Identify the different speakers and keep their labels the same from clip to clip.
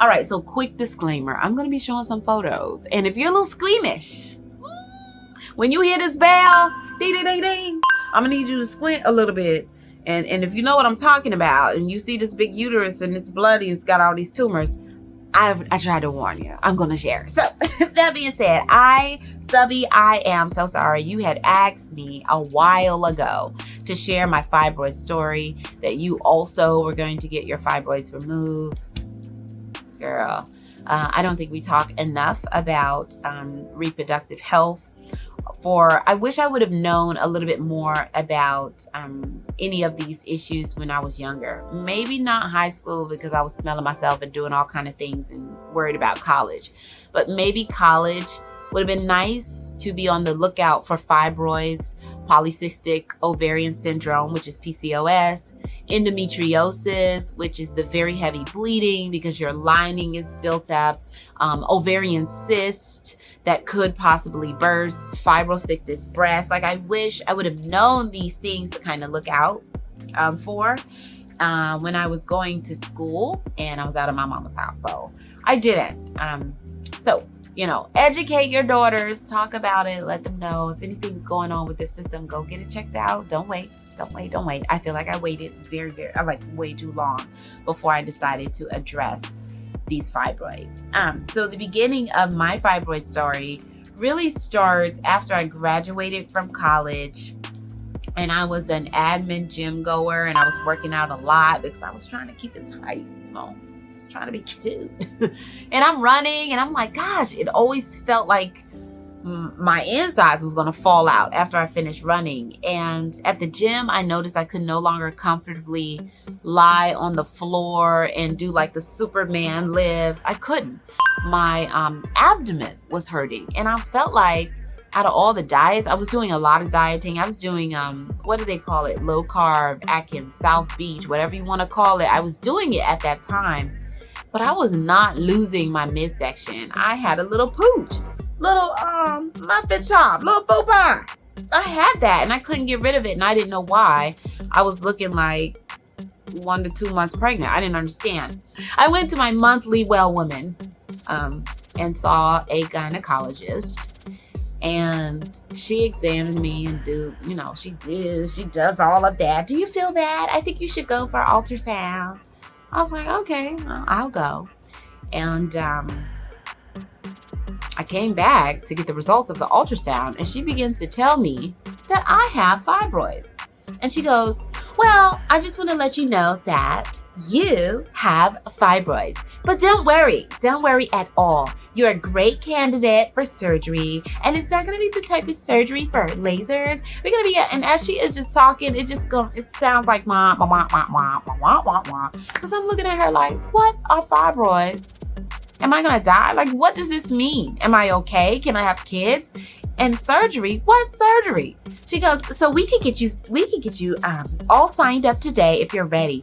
Speaker 1: All right, so quick disclaimer. I'm going to be showing some photos. And if you're a little squeamish, when you hear this bell, ding, ding, ding, ding, I'm going to need you to squint a little bit. And if you know what I'm talking about, and you see this big uterus and it's bloody and it's got all these tumors, I tried to warn you. I'm going to share. So that being said, Subby, I am so sorry. You had asked me a while ago to share my fibroid story, that you also were going to get your fibroids removed. Girl, I don't think we talk enough about reproductive health. I wish I would have known a little bit more about any of these issues when I was younger. Maybe not high school, because I was smelling myself and doing all kind of things and worried about college. But maybe college would have been nice to be on the lookout for fibroids, polycystic ovarian syndrome, which is PCOS, endometriosis, which is the very heavy bleeding because your lining is built up, ovarian cyst that could possibly burst, fibrocystis breast. Like, I wish I would have known these things to kind of look out for when I was going to school and I was out of my mama's house. So I didn't. So, educate your daughters, talk about it, let them know if anything's going on with the system, go get it checked out. Don't wait. I feel like I waited way too long before I decided to address these fibroids. So the beginning of my fibroid story really starts after I graduated from college, and I was an admin gym goer, and I was working out a lot because I was trying to keep it tight, trying to be cute. And I'm running and I'm like, gosh, it always felt like my insides was going to fall out after I finished running. And at the gym, I noticed I could no longer comfortably lie on the floor and do like the Superman lifts. I couldn't. My abdomen was hurting, and I felt like out of all the diets, I was doing a lot of dieting. I was doing, what do they call it? Low carb, Atkins, South Beach, whatever you want to call it. I was doing it at that time, but I was not losing my midsection. I had a little pooch, little muffin top, little faux pas. I had that and I couldn't get rid of it, and I didn't know why. I was looking like 1 to 2 months pregnant. I didn't understand. I went to my monthly well woman and saw a gynecologist, and she examined me and she does all of that. Do you feel that? I think you should go for ultrasound. I was like, okay, I'll go. And I came back to get the results of the ultrasound, and she begins to tell me that I have fibroids. And she goes, well, I just want to let you know that you have fibroids, but don't worry at all. You're a great candidate for surgery, and it's not going to be the type of surgery for lasers. We're going to be, and as she is just talking, it sounds like wah, wah, wah, wah, wah, wah, wah. Because I'm looking at her like, what are fibroids? Am I going to die? Like, what does this mean? Am I okay? Can I have kids? And surgery? What surgery? She goes, so we can get you all signed up today if you're ready.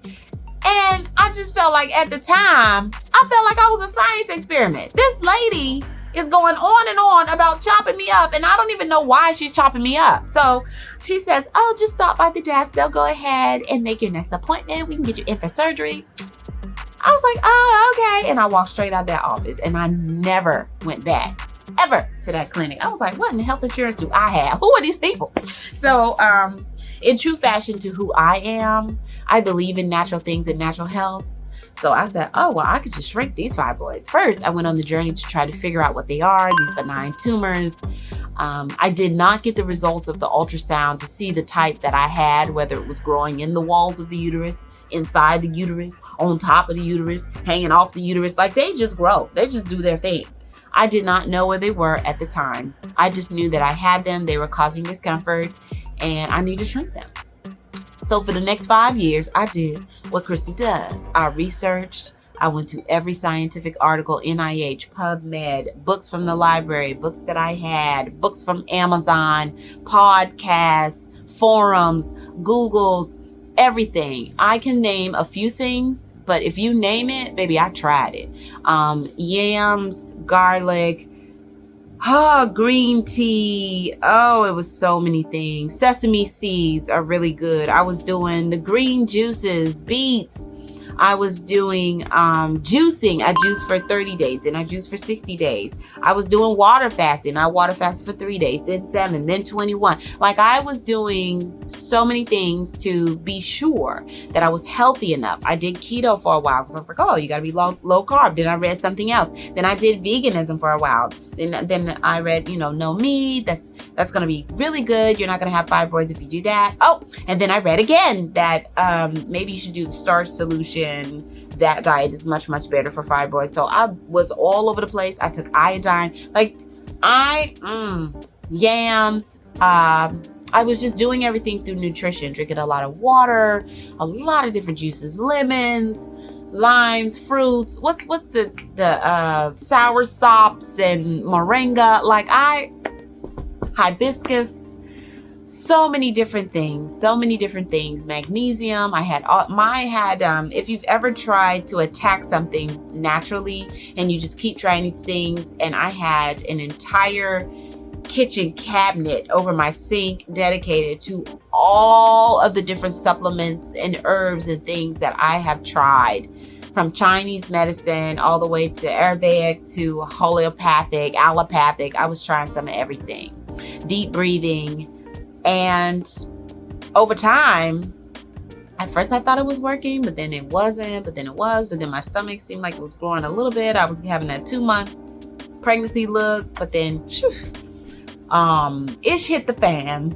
Speaker 1: And I just felt like at the time, I felt like I was a science experiment. This lady is going on and on about chopping me up, and I don't even know why she's chopping me up. So she says, oh, just stop by the desk. They'll go ahead and make your next appointment. We can get you in for surgery. I was like, oh, okay. And I walked straight out of that office, and I never went back ever to that clinic. I was like, what in health insurance do I have? Who are these people? So in true fashion to who I am, I believe in natural things and natural health. So I said, oh, well, I could just shrink these fibroids. First, I went on the journey to try to figure out what they are, these benign tumors. I did not get the results of the ultrasound to see the type that I had, whether it was growing in the walls of the uterus, inside the uterus, on top of the uterus, hanging off the uterus. Like, they just grow. They just do their thing. I did not know where they were at the time. I just knew that I had them. They were causing discomfort, and I needed to shrink them. So for the next 5 years, I did what Christy does. I researched. I went to every scientific article, NIH, PubMed, books from the library, books that I had, books from Amazon, podcasts, forums, Googles, everything. I can name a few things, but if you name it, baby, I tried it. Yams, garlic, green tea. Oh, it was so many things. Sesame seeds are really good. I was doing the green juices, beets, I was doing juicing. I juiced for 30 days. Then I juiced for 60 days. I was doing water fasting. I water fasted for 3 days, then 7, then 21. Like, I was doing so many things to be sure that I was healthy enough. I did keto for a while because I was like, oh, you got to be low carb. Then I read something else. Then I did veganism for a while. Then I read, no meat. That's going to be really good. You're not going to have fibroids if you do that. Oh, and then I read again that maybe you should do the starch solution. That diet is much, much better for fibroids. So I was all over the place. I took iodine, yams. I was just doing everything through nutrition, drinking a lot of water, a lot of different juices, lemons, limes, fruits. What's the sour sops and moringa? Hibiscus. So many different things. Magnesium. I had if you've ever tried to attack something naturally and you just keep trying these things, and I had an entire kitchen cabinet over my sink dedicated to all of the different supplements and herbs and things that I have tried, from Chinese medicine all the way to Ayurvedic to homeopathic, allopathic. I was trying some of everything. Deep breathing. And over time, at first I thought it was working, but then it wasn't, but then it was, but then my stomach seemed like it was growing a little bit. I was having that 2-month pregnancy look, but then ish hit the fan.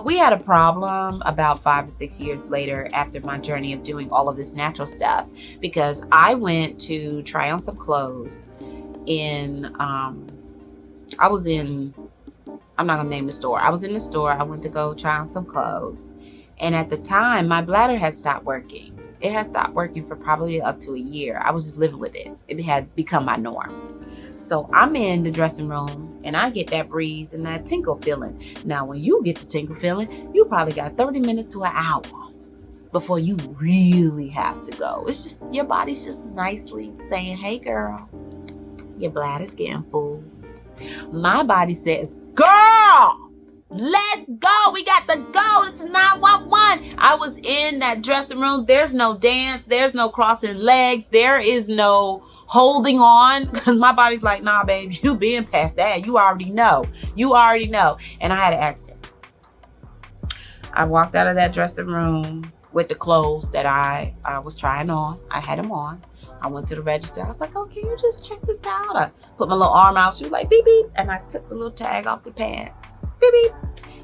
Speaker 1: We had a problem about 5 to 6 years later after my journey of doing all of this natural stuff, because I went to try on some clothes I'm not going to name the store. I was in the store. I went to go try on some clothes. And at the time, my bladder had stopped working. It had stopped working for probably up to a year. I was just living with it. It had become my norm. So I'm in the dressing room and I get that breeze and that tinkle feeling. Now, when you get the tinkle feeling, you probably got 30 minutes to an hour before you really have to go. It's just, your body's just nicely saying, hey girl, your bladder's getting full. My body says, girl, let's go. We got to go. It's 911. I was in that dressing room. There's no dance. There's no crossing legs. There is no holding on, because my body's like, nah, babe, you been past that. You already know. And I had an accident. I walked out of that dressing room with the clothes that I was trying on. I had them on. I went to the register. I was like, oh, can you just check this out? I put my little arm out. She was like, beep, beep. And I took the little tag off the pants. Beep, beep.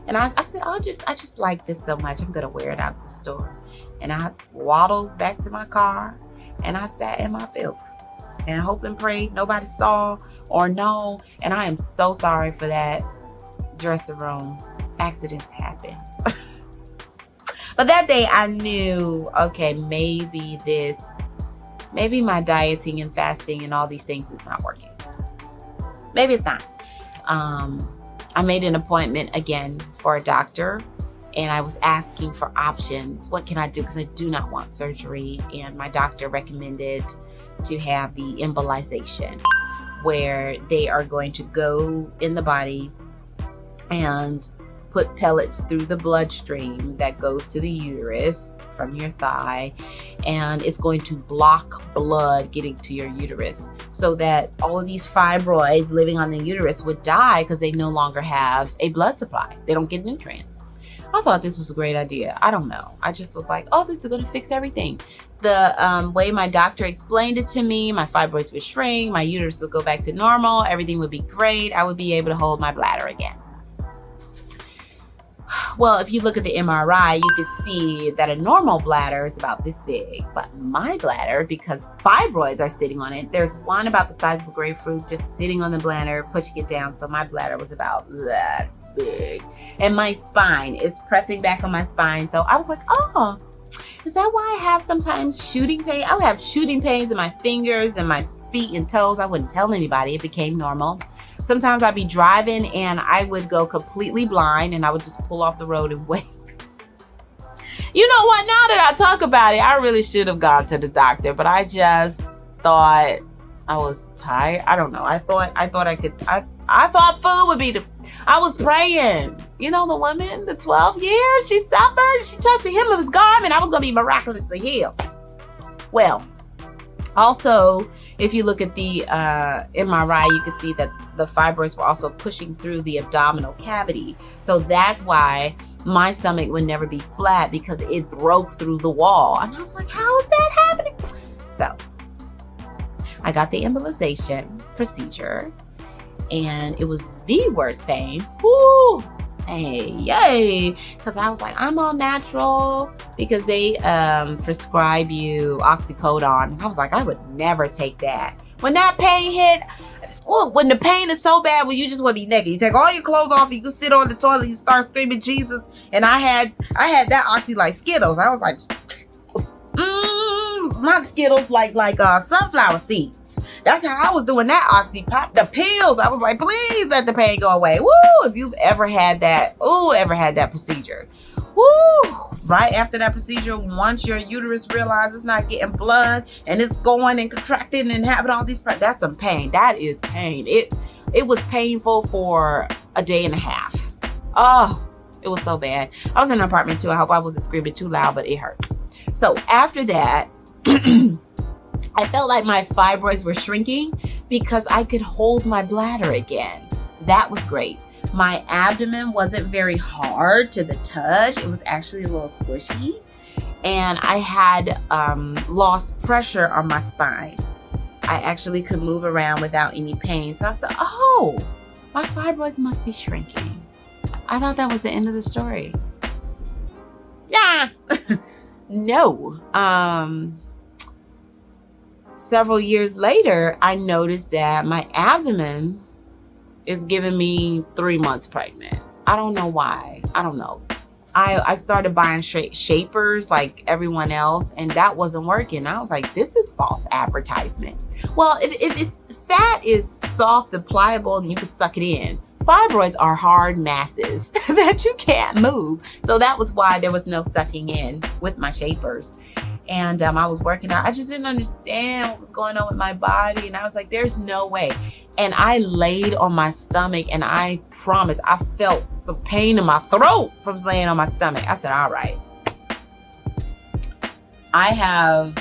Speaker 1: And I said, I just like this so much. I'm going to wear it out of the store. And I waddled back to my car and I sat in my filth and hope and pray nobody saw or know. And I am so sorry for that dressing room. Accidents happen. But that day I knew, okay, maybe my dieting and fasting and all these things is not working. Maybe it's not. I made an appointment again for a doctor and I was asking for options. What can I do? Because I do not want surgery. And my doctor recommended to have the embolization, where they are going to go in the body and put pellets through the bloodstream that goes to the uterus from your thigh, and it's going to block blood getting to your uterus so that all of these fibroids living on the uterus would die because they no longer have a blood supply. They don't get nutrients. I thought this was a great idea. I don't know. I just was like, oh, this is going to fix everything. The way my doctor explained it to me, my fibroids would shrink, my uterus would go back to normal, everything would be great. I would be able to hold my bladder again. Well, if you look at the MRI, you can see that a normal bladder is about this big. But my bladder, because fibroids are sitting on it, there's one about the size of a grapefruit just sitting on the bladder, pushing it down. So my bladder was about that big. And my spine is pressing back on my spine. So I was like, oh, is that why I have sometimes shooting pain? I would have shooting pains in my fingers and my feet and toes. I wouldn't tell anybody. It became normal. Sometimes I'd be driving and I would go completely blind and I would just pull off the road and wait. You know what? Now that I talk about it, I really should have gone to the doctor, but I just thought I was tired. I don't know. I thought food would be I was praying. You know, the woman, the 12 years she suffered, she touched the hem of his garment. I was going to be miraculously healed. Well, also, if you look at the MRI, you can see that the fibroids were also pushing through the abdominal cavity. So that's why my stomach would never be flat, because it broke through the wall. And I was like, how is that happening? So I got the embolization procedure, and it was the worst pain. Woo! Hey, yay! Because I was like, I'm all natural, because they prescribe you oxycodone. And I was like, I would never take that. When that pain hit, when the pain is so bad, when you just want to be naked, you take all your clothes off, you can sit on the toilet, you start screaming Jesus. And I had that oxy like Skittles. I was like, my Skittles like sunflower seeds. That's how I was doing that oxy pop. The pills, I was like, please let the pain go away. Woo! If you've ever had that procedure. Woo! Right after that procedure, once your uterus realizes it's not getting blood and it's going and contracting and having all these, that's some pain. That is pain. It was painful for a day and a half. Oh, it was so bad. I was in an apartment too. I hope I wasn't screaming too loud, but it hurt. So after that, I felt like my fibroids were shrinking because I could hold my bladder again. That was great. My abdomen wasn't very hard to the touch. It was actually a little squishy. And I had lost pressure on my spine. I actually could move around without any pain. So I said, oh, my fibroids must be shrinking. I thought that was the end of the story. Yeah. No. Several years later, I noticed that my abdomen is giving me 3 months pregnant. I don't know why. I don't know. I started buying shapers like everyone else, and that wasn't working. I was like, this is false advertisement. Well, if it's fat is soft and pliable and you can suck it in. Fibroids are hard masses that you can't move. So that was why there was no sucking in with my shapers. And I was working out. I just didn't understand what was going on with my body. And I was like, there's no way. And I laid on my stomach, and I promise I felt some pain in my throat from laying on my stomach. I said, all right. I have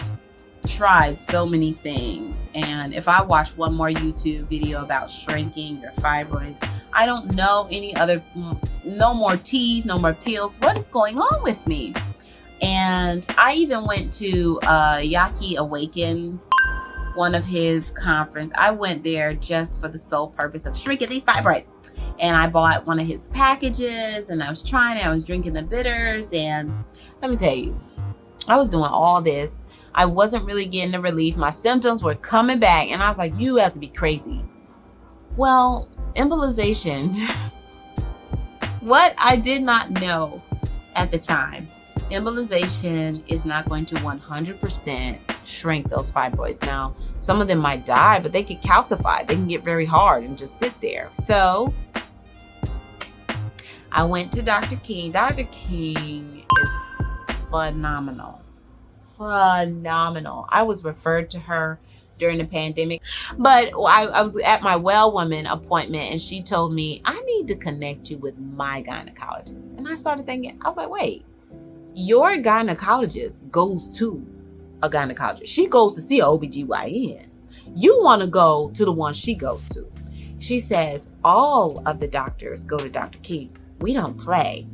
Speaker 1: tried so many things. And if I watch one more YouTube video about shrinking your fibroids, I don't know no more teas, no more pills. What is going on with me? And I even went to Yaki Awakens, one of his conference. I went there just for the sole purpose of shrinking these fibroids. And I bought one of his packages, and I was trying it. I was drinking the bitters, and let me tell you, I was doing all this. I wasn't really getting the relief. My symptoms were coming back, and I was like, you have to be crazy. Well, embolization, what I did not know at the time, embolization is not going to 100% shrink those fibroids. Now, some of them might die, but they can calcify. They can get very hard and just sit there. So I went to Dr. King. Dr. King is phenomenal. I was referred to her during the pandemic, but I was at my well woman appointment, and she told me, I need to connect you with my gynecologist. And I started thinking, I was like, wait, your gynecologist goes to a gynecologist. She goes to see an OBGYN. You want to go to the one she goes to. She says, all of the doctors go to Dr. King. We don't play.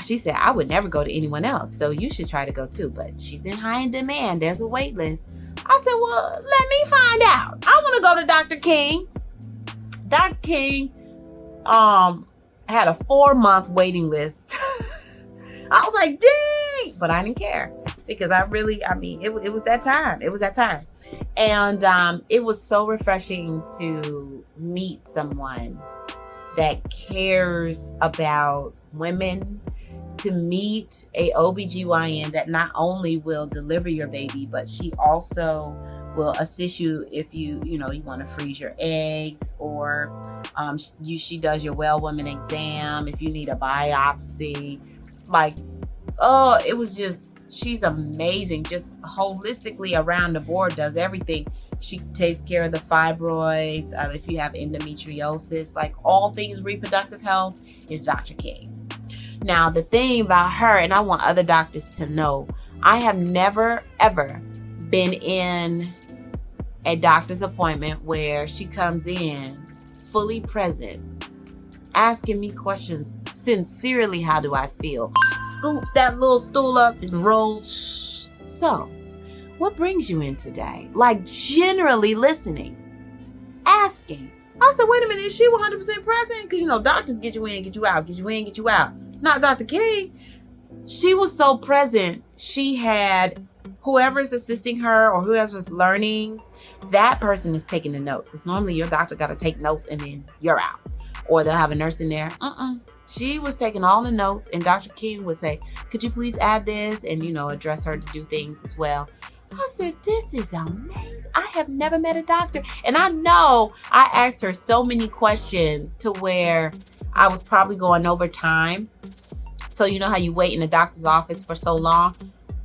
Speaker 1: She said, I would never go to anyone else, so you should try to go too. But she's in high demand. There's a wait list. I said, well, let me find out. I want to go to Dr. King. Dr. King had a 4-month waiting list. I was like, dang, but I didn't care because it was that time. It was that time. And it was so refreshing to meet someone that cares about women, to meet a OBGYN that not only will deliver your baby, but she also will assist you if you want to freeze your eggs, or she does your well woman exam if you need a biopsy. Like, oh, it was just, she's amazing. Just holistically around the board, does everything. She takes care of the fibroids. If you have endometriosis, like all things reproductive health, is Dr. King. Now, the thing about her, and I want other doctors to know, I have never, ever been in a doctor's appointment where she comes in fully present, asking me questions sincerely, how do I feel? Scoops that little stool up and rolls. So, what brings you in today? Like, generally listening, asking. I said, wait a minute, is she 100% present? Because, you know, doctors get you in, get you out, get you in, get you out. Not Dr. King. She was so present. She had whoever's assisting her or whoever's learning, that person is taking the notes. Because normally your doctor got to take notes and then you're out. Or they'll have a nurse in there. She was taking all the notes, and Dr. King would say, could you please add this? And, you know, address her to do things as well. I said, this is amazing. I have never met a doctor. And I know I asked her so many questions to where I was probably going over time. So you know how you wait in the doctor's office for so long?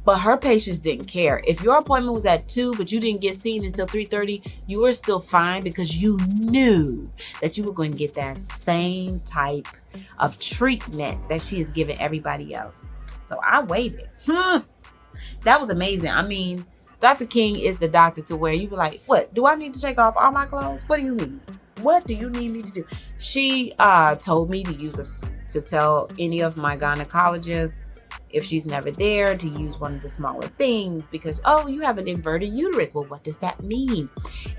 Speaker 1: But her patients didn't care. If your appointment was at 2, but you didn't get seen until 3:30, you were still fine because you knew that you were going to get that same type of treatment that she is giving everybody else. So I waited. That was amazing. I mean, Dr. King is the doctor to where you be like, what? Do I need to take off all my clothes? What do you need? What do you need me to do? She told me to to tell any of my gynecologists, if she's never there, to use one of the smaller things because, oh, you have an inverted uterus. Well, what does that mean?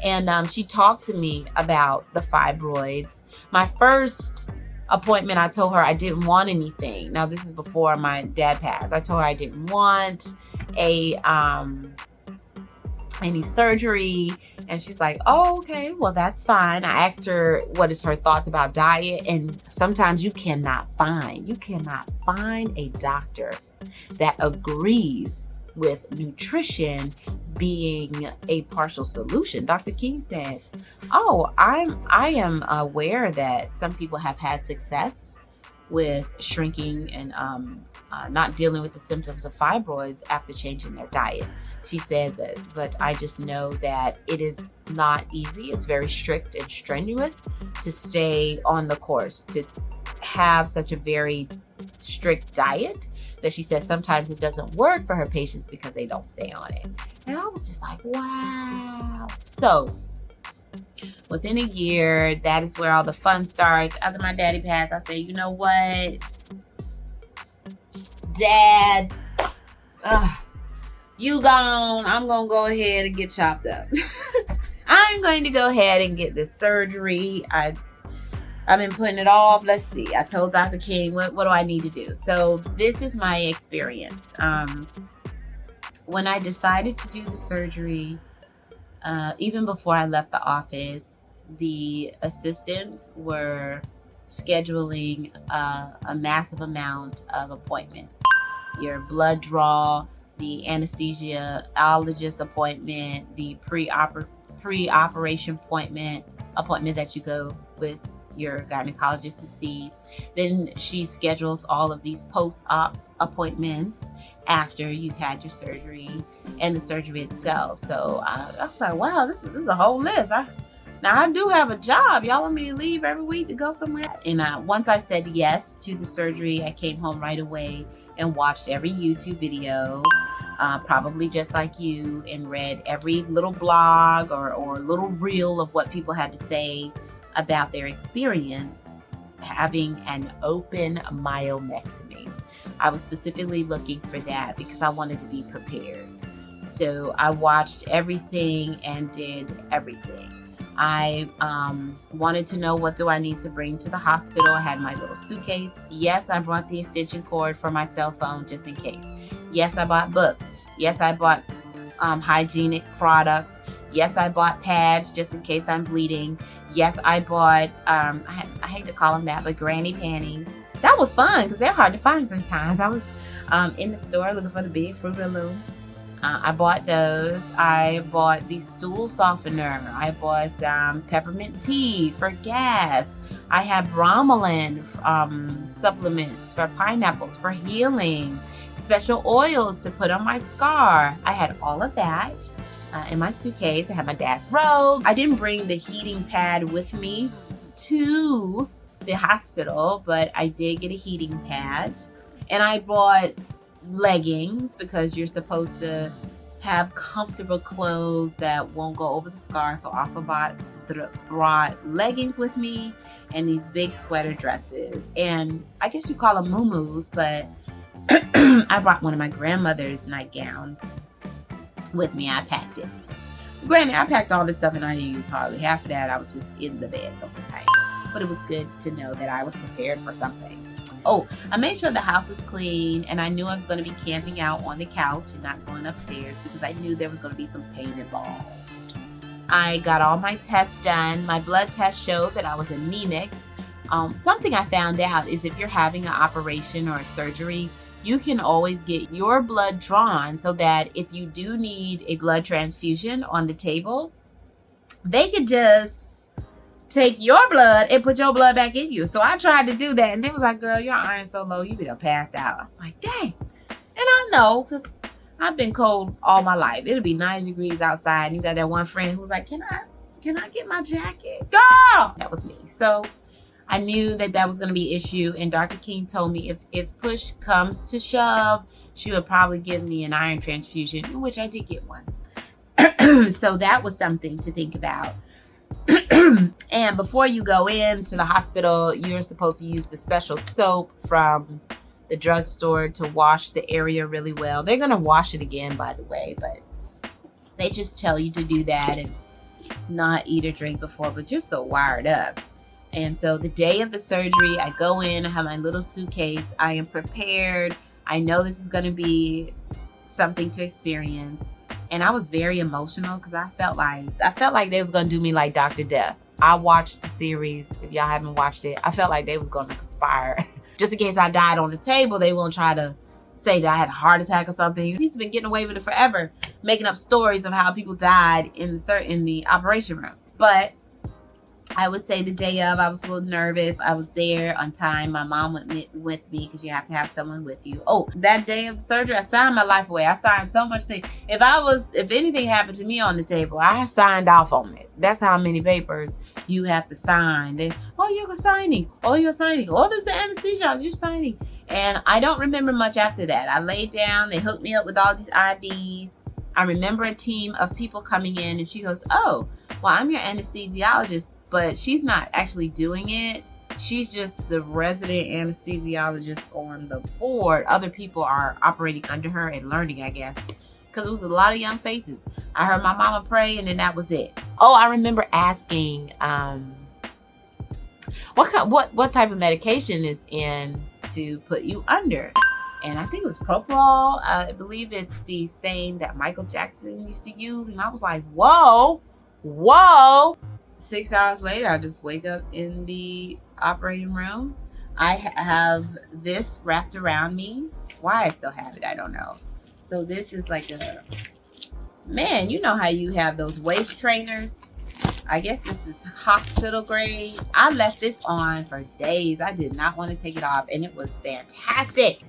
Speaker 1: And she talked to me about the fibroids. My first appointment, I told her I didn't want anything. Now, this is before my dad passed. I told her I didn't want any surgery. And she's like, oh, okay, well, that's fine. I asked her what is her thoughts about diet. And sometimes you cannot find a doctor that agrees with nutrition being a partial solution. Dr. King said, oh, I am aware that some people have had success with shrinking and not dealing with the symptoms of fibroids after changing their diet. She said that, but I just know that it is not easy. It's very strict and strenuous to stay on the course, to have such a very strict diet that she said sometimes it doesn't work for her patients because they don't stay on it. And I was just like, wow. So within a year, that is where all the fun starts. After my daddy passed, I said, you know what, Dad, you gone. I'm going to go ahead and get chopped up. I'm going to go ahead and get this surgery. I've been putting it off. Let's see. I told Dr. King, what do I need to do? So this is my experience. When I decided to do the surgery, even before I left the office, the assistants were scheduling a massive amount of appointments. Your blood draw, the anesthesiologist appointment, the pre-operation appointment that you go with your gynecologist to see. Then she schedules all of these post-op appointments after you've had your surgery and the surgery itself. So I was like, wow, this is a whole list. Now I do have a job. Y'all want me to leave every week to go somewhere? And once I said yes to the surgery, I came home right away and watched every YouTube video, probably just like you, and read every little blog or little reel of what people had to say about their experience having an open myomectomy. I was specifically looking for that because I wanted to be prepared. So I watched everything and did everything. I wanted to know, what do I need to bring to the hospital? I had my little suitcase. Yes, I brought the extension cord for my cell phone just in case. Yes, I bought books. Yes, I bought hygienic products. Yes, I bought pads just in case I'm bleeding. Yes, I bought, I hate to call them that, but granny panties. That was fun because they're hard to find sometimes. I was in the store looking for the big Fruit Looms. I bought those. I bought the stool softener. I bought peppermint tea for gas. I had bromelain supplements for pineapples for healing. Special oils to put on my scar. I had all of that in my suitcase. I had my dad's robe. I didn't bring the heating pad with me to the hospital, but I did get a heating pad. And I bought leggings because you're supposed to have comfortable clothes that won't go over the scar. So also brought leggings with me and these big sweater dresses. And I guess you call them muumuus, but I brought one of my grandmother's nightgowns with me. I packed it. Granted, I packed all this stuff and I didn't use hardly half of that. I was just in the bed the whole time. But it was good to know that I was prepared for something. Oh, I made sure the house was clean, and I knew I was going to be camping out on the couch and not going upstairs because I knew there was going to be some pain involved. I got all my tests done. My blood test showed that I was anemic. Something I found out is if you're having an operation or a surgery, you can always get your blood drawn so that if you do need a blood transfusion on the table, they could just take your blood and put your blood back in you. So I tried to do that, and they was like, girl, your iron's so low, you be done passed out. I'm like, dang. And I know, because I've been cold all my life. It'll be 90 degrees outside, and you got that one friend who's like, can I get my jacket? Girl! That was me. So I knew that was going to be an issue, and Dr. King told me if push comes to shove, she would probably give me an iron transfusion, in which I did get one. So that was something to think about. And before you go into the hospital, you're supposed to use the special soap from the drugstore to wash the area really well. They're going to wash it again, by the way, but they just tell you to do that and not eat or drink before, but you're still wired up. And so the day of the surgery, I go in, I have my little suitcase. I am prepared. I know this is going to be something to experience. And I was very emotional because I felt like they was going to do me like Dr. Death. I watched the series. If y'all haven't watched it, I felt like they was going to conspire. Just in case I died on the table, they won't try to say that I had a heart attack or something. He's been getting away with it forever, making up stories of how people died in the operation room. But I would say the day of, I was a little nervous. I was there on time. My mom went with me because you have to have someone with you. Oh, that day of the surgery, I signed my life away. I signed so much things. If anything happened to me on the table, I signed off on it. That's how many papers you have to sign. You're signing. Oh, you're signing. Oh, this is the anesthesia. You're signing. And I don't remember much after that. I laid down. They hooked me up with all these IVs. I remember a team of people coming in, and she goes, oh, well, I'm your anesthesiologist, but she's not actually doing it. She's just the resident anesthesiologist on the board. Other people are operating under her and learning, I guess, because it was a lot of young faces. I heard my mama pray, and then that was it. Oh, I remember asking, what type of medication is in to put you under? And I think it was Propofol. I believe it's the same that Michael Jackson used to use. And I was like, whoa. 6 hours later, I just wake up in the operating room. I have this wrapped around me. Why I still have it, I don't know. So this is like man, you know how you have those waist trainers? I guess this is hospital grade. I left this on for days. I did not want to take it off, and it was fantastic.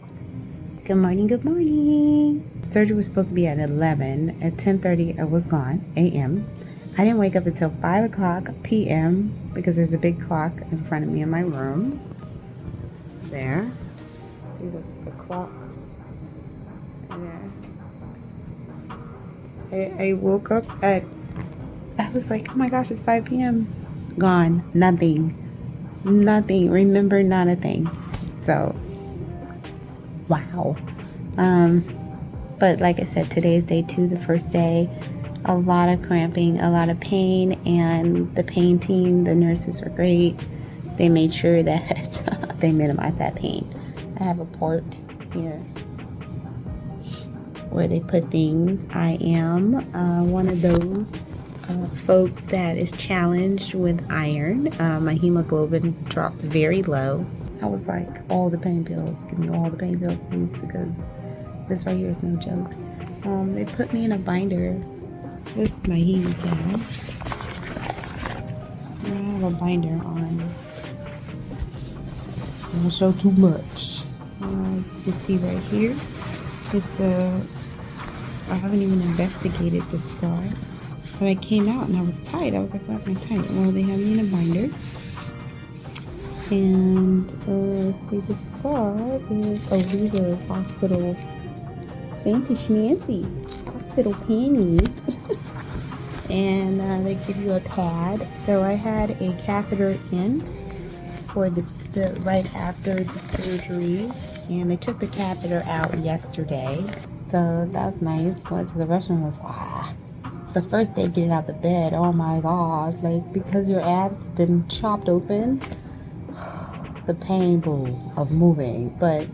Speaker 1: Good morning. Surgery was supposed to be at 11. At 10:30, I was gone, a.m. I didn't wake up until 5 o'clock p.m. because there's a big clock in front of me in my room. There. See the clock? There. I woke up I was like, oh my gosh, it's 5 p.m. Gone. Nothing. Remember, not a thing. So, wow. But like I said, today is day 2, the first day. A lot of cramping, a lot of pain, and the pain team, the nurses were great. They made sure that they minimized that pain. I have a port here where they put things. I am one of those folks that is challenged with iron. My hemoglobin dropped very low. I was like, all the pain pills. Give me all the pain pills, please, because this right here is no joke. They put me in a binder. This is my heme pad. I have a binder on. I don't show too much. You can see right here. I haven't even investigated the scar. But I came out and I was tight. I was like, why am I tight? Well, they have me in a binder. And let's see, the scar is, these are hospital fancy schmancy. hospital panties. And they give you a pad. So I had a catheter in for the right after the surgery, and they took the catheter out yesterday. So that was nice. Going to the restroom was the first day getting out the bed. Oh my gosh, like because your abs have been chopped open, the pain of moving. But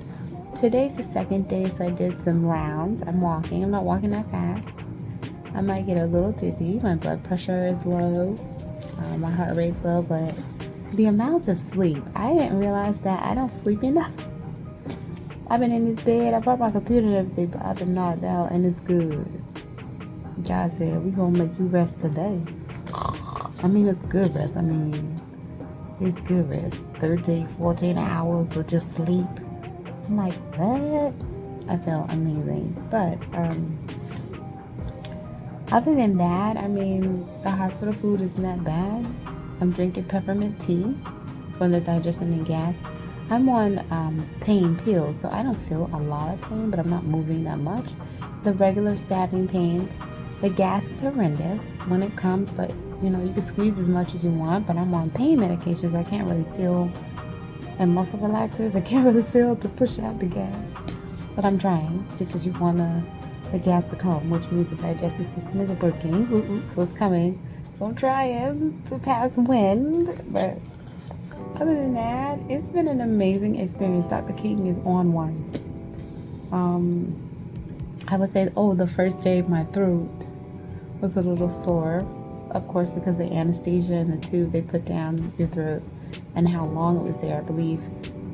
Speaker 1: today's the second day, so I did some rounds. I'm walking. I'm not walking that fast. I might get a little dizzy. My blood pressure is low. My heart rate's low, but the amount of sleep, I didn't realize that I don't sleep enough. I've been in this bed. I brought my computer and everything, but I've been knocked out, and it's good. God said, we gonna make you rest today. I mean, it's good rest. I mean, it's good rest. 13, 14 hours of just sleep. I'm like, what? I feel amazing. But, other than that, I mean, the hospital food isn't that bad. I'm drinking peppermint tea for the digestion and gas. I'm on pain pills, so I don't feel a lot of pain, but I'm not moving that much. The regular stabbing pains, the gas is horrendous when it comes, but you know, you can squeeze as much as you want, but I'm on pain medications. I can't really feel, and muscle relaxers, I can't really feel to push out the gas. But I'm trying because you want the gas to come, which means the digestive system isn't working, so it's coming. So I'm trying to pass wind, but other than that, it's been an amazing experience. Dr. King is on one. I would say, the first day my throat was a little sore, of course, because the anesthesia and the tube they put down your throat and how long it was there. I believe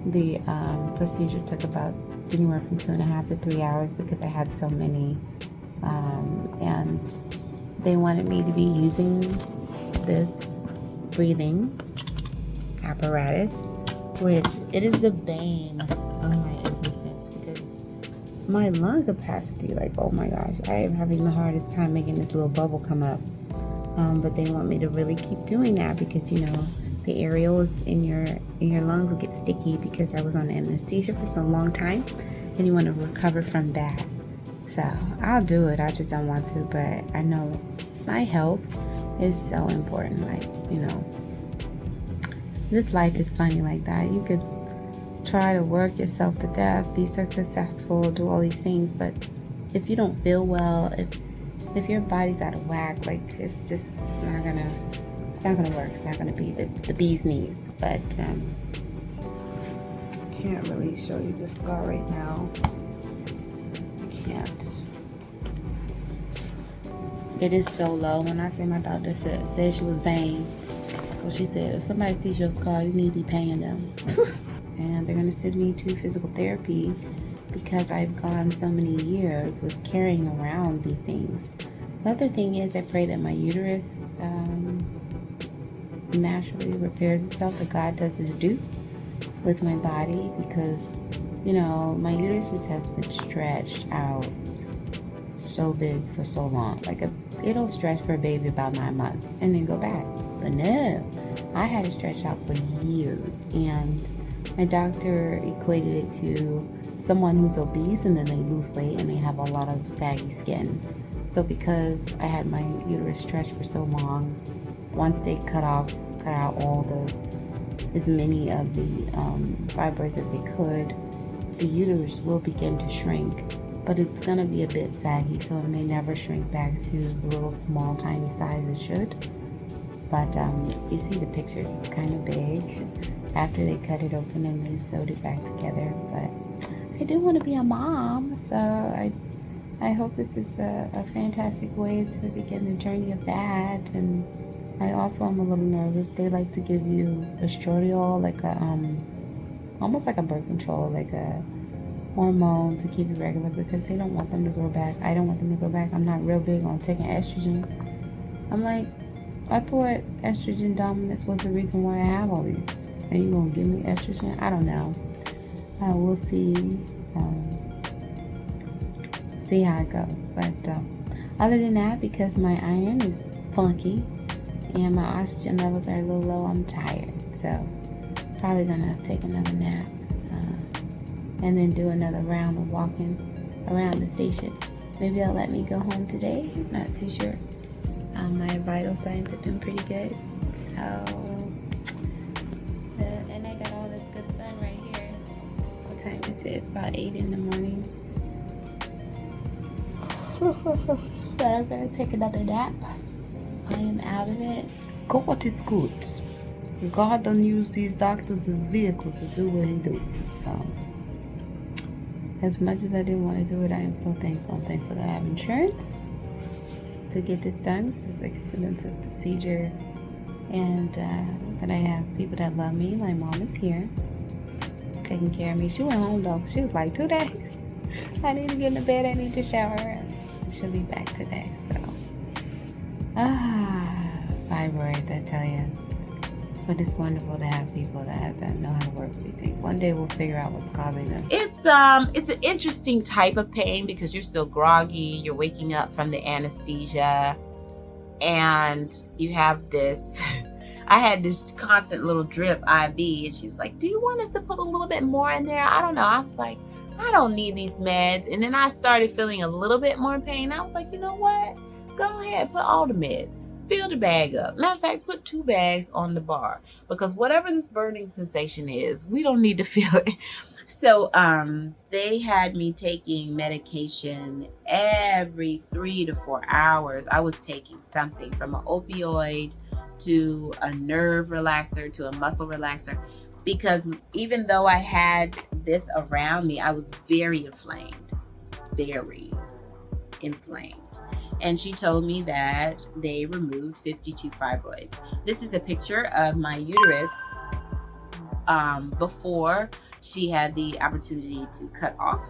Speaker 1: the procedure took about anywhere from 2.5 to 3 hours because I had so many, and they wanted me to be using this breathing apparatus, which it is the bane of my existence because my lung capacity, like, oh my gosh, I am having the hardest time making this little bubble come up. But they want me to really keep doing that because, you know, the areolas in your lungs will get sticky because I was on anesthesia for so long time, and you want to recover from that. So I'll do it. I just don't want to, but I know my health is so important. Like, you know, this life is funny like that. You could try to work yourself to death, be so successful, do all these things, but if you don't feel well, if your body's out of whack, like it's not gonna work. It's not gonna be the bee's knees. But I can't really show you the scar right now. I can't. It is so low. When I say my doctor said she was vain, so she said if somebody sees your scar, you need to be paying them. And they're gonna send me to physical therapy because I've gone so many years with carrying around these things. The other thing is I pray that my uterus naturally repairs itself, that God does his due with my body, because, you know, my uterus just has been stretched out so big for so long. Like it'll stretch for a baby about 9 months and then go back. But no, I had it stretched out for years, and my doctor equated it to someone who's obese and then they lose weight and they have a lot of saggy skin. So because I had my uterus stretched for so long, once they cut out as many of the fibroids as they could, the uterus will begin to shrink, but it's gonna be a bit saggy, so it may never shrink back to the little small tiny size it should. But you see the picture, it's kind of big after they cut it open and they sewed it back together. But I do want to be a mom, so I hope this is a fantastic way to begin the journey of that. And I also am a little nervous. They like to give you estradiol, like a almost like a birth control, like a hormone to keep you regular, because they don't want them to grow back. I don't want them to grow back. I'm not real big on taking estrogen. I'm like, I thought estrogen dominance was the reason why I have all these. Are you gonna give me estrogen? I don't know. We'll see. See how it goes. But other than that, because my iron is funky and my oxygen levels are a little low, I'm tired. So probably gonna take another nap and then do another round of walking around the station. Maybe they'll let me go home today. Not too sure. My vital signs have been pretty good. So, and I got all this good sun right here. What time is it? It's about 8 in the morning. But I'm gonna take another nap. I am out of it. God is good. God don't use these doctors as vehicles to do what he do. So, as much as I didn't want to do it, I am so thankful. I'm thankful that I have insurance to get this done. This is an expensive procedure. And that I have people that love me. My mom is here, taking care of me. She went home though. She was like 2 days. I need to get in bed. I need to shower. She'll be back today. So, fibroids, I tell you. But it's wonderful to have people that know how to work with these things. One day we'll figure out what's causing them. It's an interesting type of pain because you're still groggy. You're waking up from the anesthesia, and you have this. I had this constant little drip IV, and she was like, "Do you want us to put a little bit more in there?" I don't know. I was like, I don't need these meds. And then I started feeling a little bit more pain. I was like, you know what? Go ahead, put all the meds. Fill the bag up. Matter of fact, put 2 bags on the bar, because whatever this burning sensation is, we don't need to feel it. So they had me taking medication every 3 to 4 hours. I was taking something from an opioid to a nerve relaxer to a muscle relaxer, because even though I had this around me, I was very inflamed. And she told me that they removed 52 fibroids. This is a picture of my uterus before she had the opportunity to cut off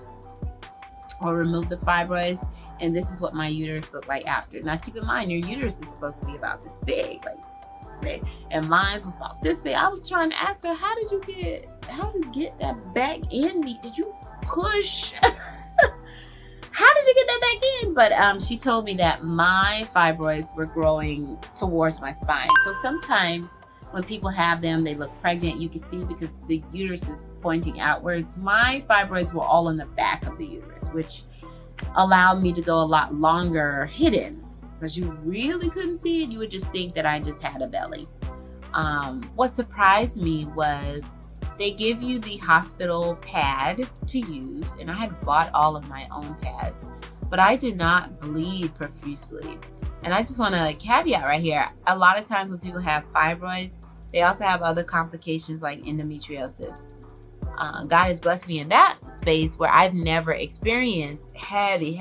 Speaker 1: or remove the fibroids. And this is what my uterus looked like after. Now keep in mind, your uterus is supposed to be about this big, and mine was about this big. I was trying to ask her, how did you get that back in me? Did you push? How did you get that back in? But she told me that my fibroids were growing towards my spine. So sometimes when people have them, they look pregnant. You can see because the uterus is pointing outwards. My fibroids were all in the back of the uterus, which allowed me to go a lot longer hidden, because you really couldn't see it. You would just think that I just had a belly. What surprised me was they give you the hospital pad to use, and I had bought all of my own pads, but I did not bleed profusely. And I just want to caveat right here, a lot of times when people have fibroids, they also have other complications like endometriosis. God has blessed me in that space where I've never experienced heavy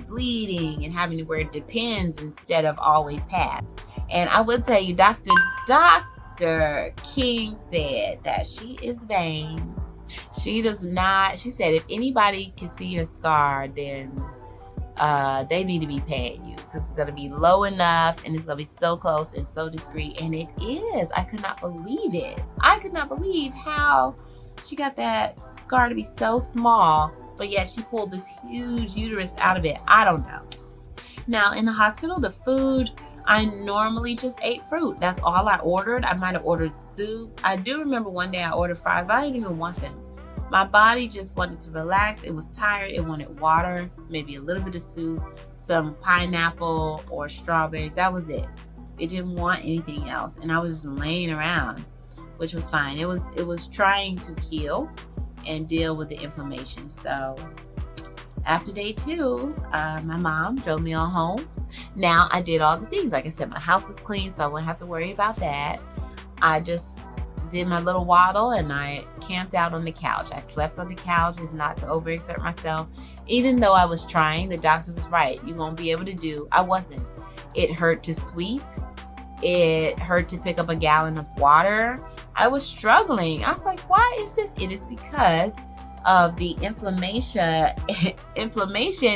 Speaker 1: bleeding and having to wear Depends instead of always pads. And I will tell you, Dr. King said that she is vain. She does not. She said if anybody can see your scar, then they need to be paying you, because it's going to be low enough and it's going to be so close and so discreet. And it is. I could not believe it. I could not believe how she got that scar to be so small, but yet she pulled this huge uterus out of it. I don't know. Now in the hospital, the food, I normally just ate fruit. That's all I ordered. I might have ordered soup. I do remember one day I ordered fries, but I didn't even want them. My body just wanted to relax. It was tired. It wanted water, maybe a little bit of soup, some pineapple or strawberries. That was it. It didn't want anything else. And I was just laying around, which was fine. It was trying to heal and deal with the inflammation. So after day 2, my mom drove me on home. Now I did all the things. Like I said, my house is clean, so I wouldn't have to worry about that. I just did my little waddle and I camped out on the couch. I slept on the couch just not to overexert myself. Even though I was trying, the doctor was right. You won't be able to do. I wasn't. It hurt to sweep. It hurt to pick up a gallon of water. I was struggling. I was like, why is this? It is because of the inflammation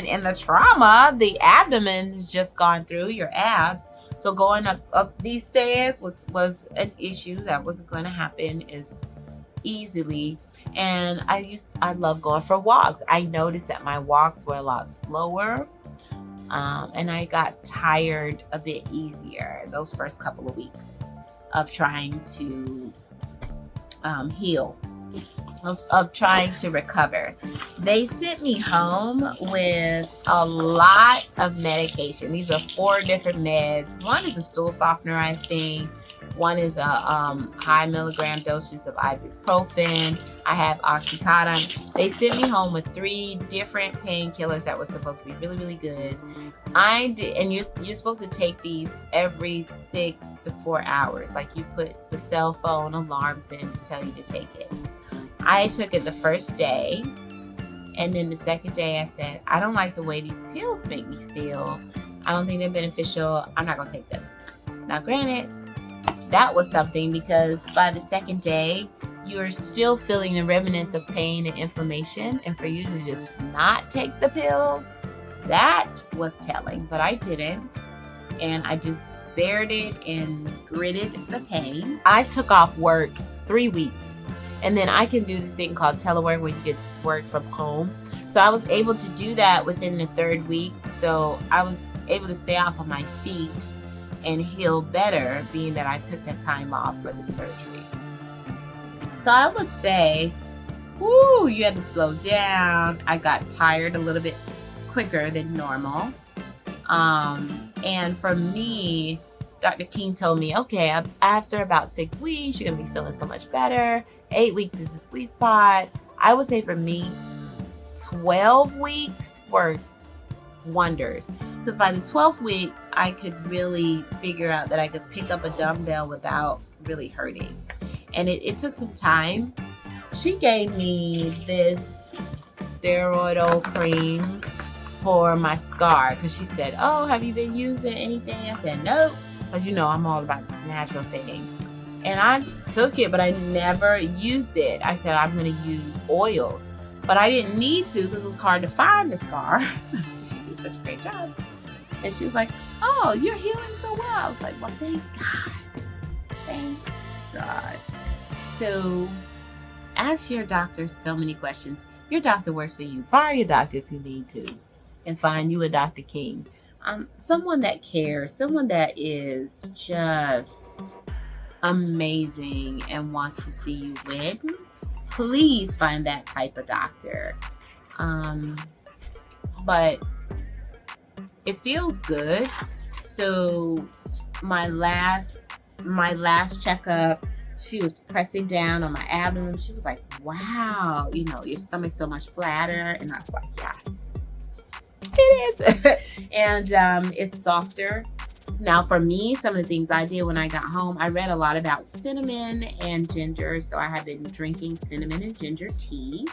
Speaker 1: and the trauma the abdomen has just gone through, your abs. So going up these stairs was an issue that wasn't going to happen as easily. And I love going for walks. I noticed that my walks were a lot slower. And I got tired a bit easier those first couple of weeks of trying to heal. of trying to recover. They sent me home with a lot of medication. These are 4 different meds. One is a stool softener, I think. One is a high milligram doses of ibuprofen. I have Oxycontin. They sent me home with 3 different painkillers that was supposed to be really, really good. I did, and you're supposed to take these every 6 to 4 hours. Like, you put the cell phone alarms in to tell you to take it. I took it the first day, and then the second day I said, I don't like the way these pills make me feel. I don't think they're beneficial. I'm not gonna take them. Now, granted, that was something, because by the second day, you're still feeling the remnants of pain and inflammation, and for you to just not take the pills, that was telling. But I didn't, and I just bared it and gritted the pain. I took off work 3 weeks, and then I can do this thing called telework where you get work from home. So I was able to do that within the 3rd week. So I was able to stay off of my feet and heal better, being that I took that time off for the surgery. So I would say, you had to slow down. I got tired a little bit quicker than normal. And for me, Dr. King told me, okay, after about 6 weeks, you're gonna be feeling so much better. 8 weeks is the sweet spot. I would say for me, 12 weeks worked wonders, because by the 12th week, I could really figure out that I could pick up a dumbbell without really hurting. And it took some time. She gave me this steroidal cream for my scar, because she said, oh, have you been using anything? I said, nope, because I'm all about this natural thing. And I took it, but I never used it. I said, I'm going to use oils. But I didn't need to, because it was hard to find the scar. She did such a great job. And she was like, oh, you're healing so well. I was like, well, thank God. Thank God. So ask your doctor so many questions. Your doctor works for you. Fire your doctor if you need to. And find you a Dr. King. Someone that cares. Someone that is just amazing and wants to see you win. Please find that type of doctor. But it feels good. So my last checkup, she was pressing down on my abdomen. She was like, wow, your stomach's so much flatter. And I was like, yes, it is. And it's softer. Now, for me, some of the things I did when I got home, I read a lot about cinnamon and ginger. So I have been drinking cinnamon and ginger tea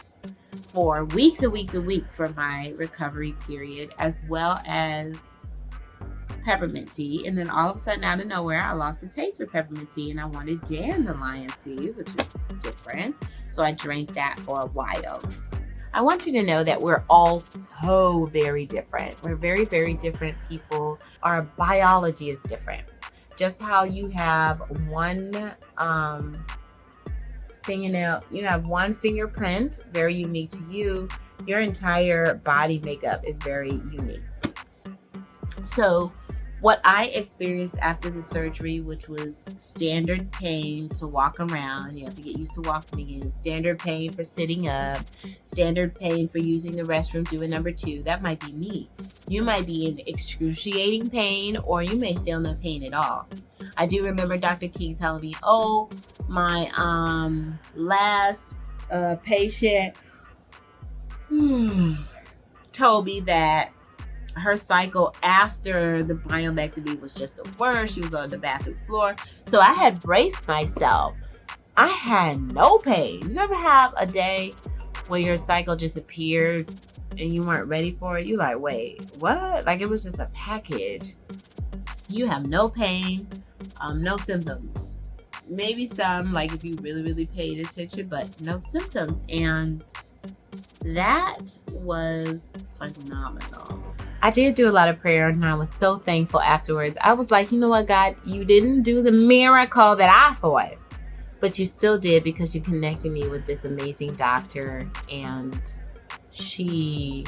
Speaker 1: for weeks and weeks and weeks for my recovery period, as well as peppermint tea. And then all of a sudden, out of nowhere, I lost the taste for peppermint tea, and I wanted dandelion tea, which is different. So I drank that for a while. I want you to know that we're all so very different. We're very, very different people. Our biology is different. Just how you have one fingernail, you have one fingerprint, very unique to you. Your entire body makeup is very unique. So what I experienced after the surgery, which was standard pain to walk around, you have to get used to walking again, standard pain for sitting up, standard pain for using the restroom, doing number 2, that might be me. You might be in excruciating pain, or you may feel no pain at all. I do remember Dr. King telling me, oh, my last patient told me that her cycle after the myomectomy was just the worst. She was on the bathroom floor. So I had braced myself. I had no pain. You ever have a day where your cycle just appears and you weren't ready for it? You're like, wait, what? Like, it was just a package. You have no pain, no symptoms. Maybe some, like if you really, really paid attention, but no symptoms. And that was phenomenal. I did do a lot of prayer, and I was so thankful afterwards. I was like, you know what, God, you didn't do the miracle that I thought, but you still did, because you connected me with this amazing doctor, and she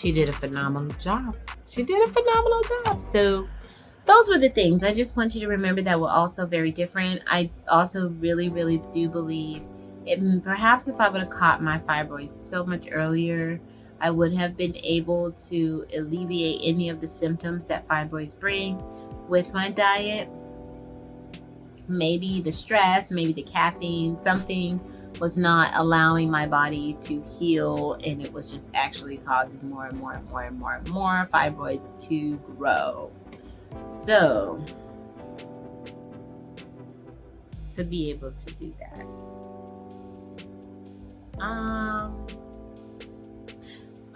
Speaker 1: did a phenomenal job. She did a phenomenal job. So those were the things. I just want you to remember that we're also very different. I also really, really do believe Perhaps if I would have caught my fibroids so much earlier, I would have been able to alleviate any of the symptoms that fibroids bring with my diet. Maybe the stress, maybe the caffeine, something was not allowing my body to heal, and it was just actually causing more and more and more and more and more fibroids to grow. So, to be able to do that.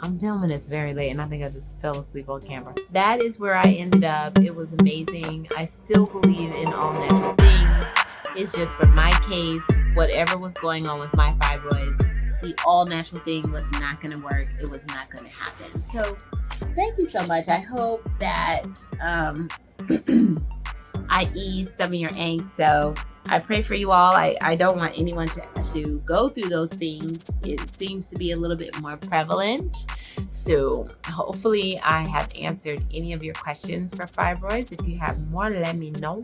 Speaker 1: I'm filming this very late, and I think I just fell asleep on camera. That is where I ended up. It was amazing. I still believe in all natural things. It's just for my case, whatever was going on with my fibroids, the all natural thing was not going to work. It was not going to happen. So thank you so much. I hope that I eased some of your angst. So I pray for you all. I don't want anyone to go through those things. It seems to be a little bit more prevalent. So hopefully I have answered any of your questions for fibroids. If you have more, let me know.